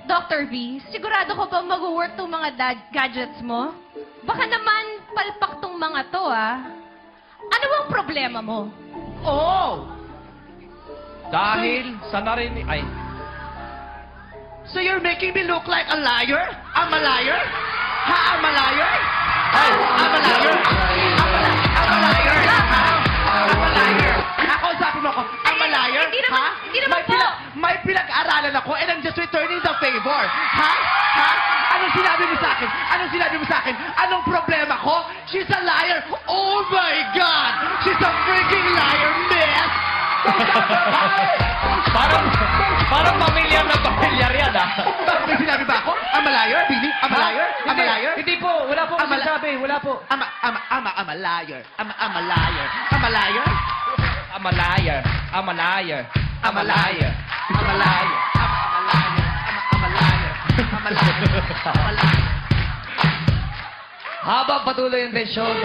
Dr. V, sigurado ko ba mag-work tong mga gadgets mo? Baka naman palpak tong mga to, ah. Ano bang problema mo? Oh! Dahil sa narinig... Ay, So you're making me look like a liar? I'm a liar? Ha? I'm a liar? Ay! I'm a liar? I'm a liar? Ha? I'm a liar? Nakausapin mo ako. I'm a liar? Hindi naman- Ha? hindi naman po. May pinag-aralan ako and I'm just returning the favor. Ha? Ha? Anong sinabi mo sa akin? Anong sinabi mo sa akin? Anong problema ko? She's a liar. Oh my God! She's a freaking liar, miss! parang pamilyar na pamilyar yan, ah. May sinabi ba ako? I'm a liar, Billy? I'm a liar? I'm a liar? Hindi po, wala po I'm a masasabi, wala po. I'm a liar. I'm a liar. I'm a liar? I'm a liar. I'm a liar. I'm a liar. I'm a liar. I'm a liar. I'm a liar. I'm a liar. I'm a liar. Habang patuloy yung tensyon,